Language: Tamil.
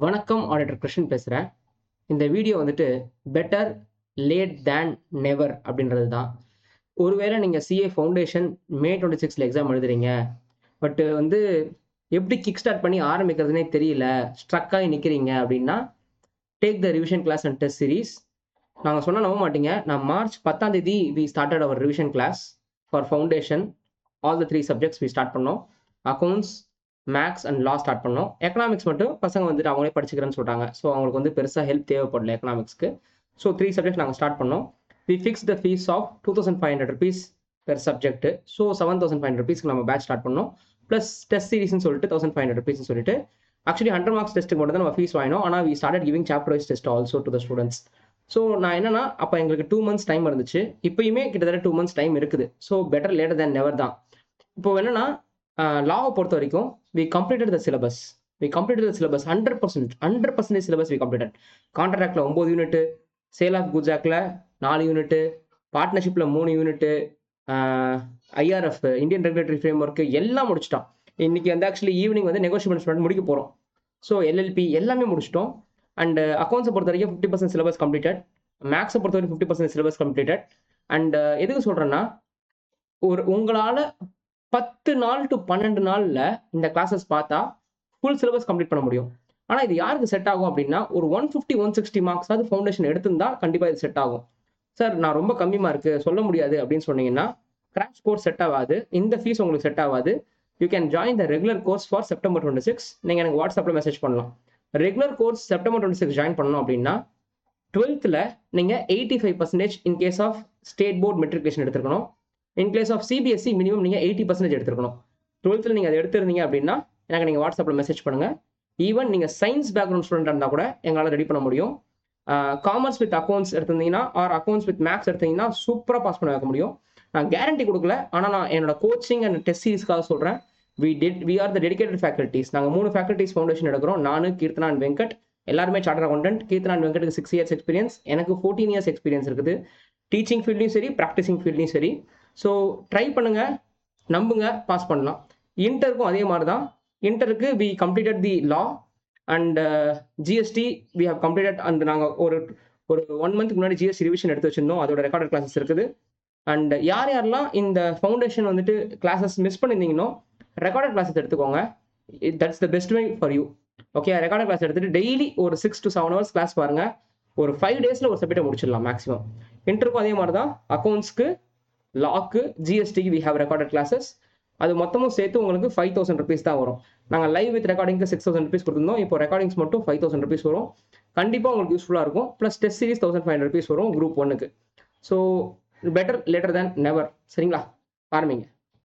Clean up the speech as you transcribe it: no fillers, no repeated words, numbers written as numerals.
வணக்கம் ஆடிட்டர் கிருஷ்ணன் பேசுகிறேன். இந்த வீடியோ வந்துட்டு பெட்டர் லேட் தேன் நெவர் அப்படின்றது தான். ஒருவேளை நீங்கள் சிஏ ஃபவுண்டேஷன் மே 26 எக்ஸாம் எழுதுறீங்க. பட்டு எப்படி கிக் ஸ்டார்ட் பண்ணி ஆரம்பிக்கிறதுனே தெரியல, ஸ்ட்ரக் ஆகி நிற்கிறீங்க அப்படின்னா, take the revision class and test series. நாங்கள் சொன்னால் நம்ப மாட்டீங்க. நான் மார்ச் 10ஆம் தேதி we started our revision class for foundation. All the 3 subjects we start பண்ணோம். Accounts, maths and law start பண்ணோம். எக்கனாமிக்ஸ் மட்டும் பசங்க வந்துட்டு அவங்களே படிச்சுக்கிறேன்னு சொல்கிறாங்க. ஸோ அவங்களுக்கு பெருசாக ஹெல்ப் தேவைப்படல எக்கனாமிக்ஸ்க்கு. ஸோ 3 சப்ஜெக்ட் நாங்கள் ஸ்டார்ட் பண்ணோம். We fix the fees of ₹2500 per subject. So ₹7500 நம்ம பேட்ச் ஸ்டார்ட் பண்ணோம். ப்ளஸ் டெஸ்ட் சீரிஸ்னு சொல்லிட்டு ₹1500 சொல்லிட்டு ஆக்சுவலி 100 மார்க்ஸ் டெஸ்ட்டுக்கு மட்டும் தான் நம்ம ஃபீஸ் வாங்கினோம். ஆனால் we started giving chapter wise test also to the students. So நான் என்னன்னா, அப்போ எங்களுக்கு 2 months டைம் இருந்துச்சு. இப்பயுமே கிட்டத்தட்ட 2 months டைம் இருக்குது. ஸோ பெட்டர் லேட்டர் தேன் நெவர் தான். இப்போ என்னன்னா, லாவை பொறுத்த வரைக்கும் we completed the syllabus. We completed the syllabus 100% syllabus we completed. கான்ட்ராக்ட்ல 9 யூனிட், சேல் ஆஃப் குட்ஸ் ஆக்ட்ல 4 யூனிட், பார்ட்னர்ஷிப்ல 3 unit, IRF Indian regulatory framework எல்லாம் முடிச்சிட்டோம். இன்னைக்கு ஆக்சுவலி ஈவினிங் நெகோஷியேஷன் முடிக்க போகிறோம். ஸோ எல்எல்பி எல்லாமே முடிச்சிட்டோம். அண்ட் அக்கௌண்ட்ஸை பொறுத்த வரைக்கும் 50% சிலபஸ் கம்ப்ளீட்டட். மேக்ஸை பொறுத்த வரைக்கும் 50% சிலபஸ் கம்ப்ளீட்டட். அண்ட் எதுக்கு சொல்கிறேன்னா, உங்களால் 10 நாள் டு 12 நாளில் இந்த கிளாஸஸ் பார்த்தா ஃபுல் சிலபஸ் கம்ப்ளீட் பண்ண முடியும். ஆனால் இது யாருக்கு செட் ஆகும் அப்படின்னா, ஒரு 150-160 மார்க்ஸாவது ஃபவுண்டேஷன் எடுத்திருந்தா கண்டிப்பாக இது செட் ஆகும். சார் நான் ரொம்ப கம்மி மார்க்கு சொல்ல முடியாது அப்படின்னு சொன்னீங்கன்னா, கிராஷ் கோர்ஸ் செட் ஆகாது. இந்த ஃபீஸ் உங்களுக்கு செட் ஆகாது. You can join the regular course for September 26. நீங்கள் எனக்கு வாட்ஸ்அப்பில் மெசேஜ் பண்ணலாம். ரெகுலர் கோர்ஸ் September 26 ஜாயின் பண்ணணும் அப்படின்னா 12th நீங்கள் 85% in case of state board matriculation எடுத்துருக்கணும். In case of CBSE minimum நீங்கள் 80% எடுத்துருக்கணும். 12th நீங்கள் அதை எடுத்துருந்தீங்க அப்படின்னா எனக்கு நீங்கள் வாட்ஸ்அப்பில் மெசேஜ் பண்ணுங்கள். ஈவன் நீங்கள் சயின்ஸ் பேக்ரவுண்ட் ஸ்டூடெண்ட் இருந்தால் கூட எங்களால் ரெடி பண்ண முடியும். காமர்ஸ் வித் அக்கௌண்ட்ஸ் எடுத்திருந்தீங்கன்னா ஆர் அக்கௌண்ட்ஸ் வித் மேக்ஸ் எடுத்தீங்கன்னா சூப்பராக பாஸ் பண்ண வைக்க முடியும். நான் கேரண்டி கொடுக்கல, ஆனால் நான் என்னோட கோச்சிங் அண்ட் டெஸ்ட் சீரிஸ்க்காக சொல்கிறேன். We are the dedicated faculties. நாங்கள் 3 ஃபேக்கல்ட்டிஸ் ஃபவுண்டேஷன் எடுக்கிறோம். நான், கீர்த்தனா அண்ட் வெங்கட். எல்லாருமே சார்ட்டர் அக்கௌண்டன்ட். கீர்த்தனா அண்ட் வெங்கட்டுக்கு 6 years எக்ஸ்பீரியன்ஸ், எனக்கு 14 years எக்ஸ்பீரியன்ஸ் இருக்குது. டீச்சிங் ஃபீல்ட்லையும் சரி, ப்ராக்டிசிங் ஃபீல்ட்லையும் சரி. ஸோ ட்ரை பண்ணுங்க, நம்புங்க, பாஸ் பண்ணலாம். இன்டருக்கும் அதே மாதிரி தான். இன்டருக்கு we completed the law and GST we have completed. And நாங்கள் ஒரு 1 month முன்னாடி ஜிஎஸ்டி ரிவிஷன் எடுத்து வச்சிருந்தோம். அதோட ரெக்கார்டட் கிளாஸஸ் இருக்குது. அண்ட் யாரெல்லாம் இந்த ஃபவுண்டேஷன் கிளாஸஸ் மிஸ் பண்ணியிருந்தீங்கன்னா ரெக்கார்டட் கிளாஸஸ் எடுத்துக்கோங்க. That's the best way for you. Okay, recorded class எடுத்துட்டு டெய்லி ஒரு 6 to 7 hours கிளாஸ் பாருங்க. ஒரு 5 daysல ஒரு சப்ஜெக்டை முடிச்சிடலாம் மேக்ஸிமம். இன்டருக்கும் அதே மாதிரி தான். அக்கௌண்ட்ஸ்க்கு, லாக்கு, ஜிஎஸ்டிக்கு வி ஹேவ் ரெக்கார்டட் கிளாஸஸ். அது மொத்தமும் சேர்த்து உங்களுக்கு ₹5,000 தான் வரும். நாங்கள் லைவ் வித் ரெக்கார்டிங்க்கு ₹6,000 கொடுத்துருந்தோம். இப்போ ரெக்கார்டிங்ஸ் மட்டும் ₹5,000 வரும். கண்டிப்பாக உங்களுக்கு யூஸ்ஃபுல்லாக இருக்கும். ப்ளஸ் டெஸ்ட் சீரிஸ் ₹1,500 வரும் குரூப் 1க்கு. ஸோ பெட்டர் லேட்டர் தேன் நெவர். சரிங்களா? ஆரம்பிங்க.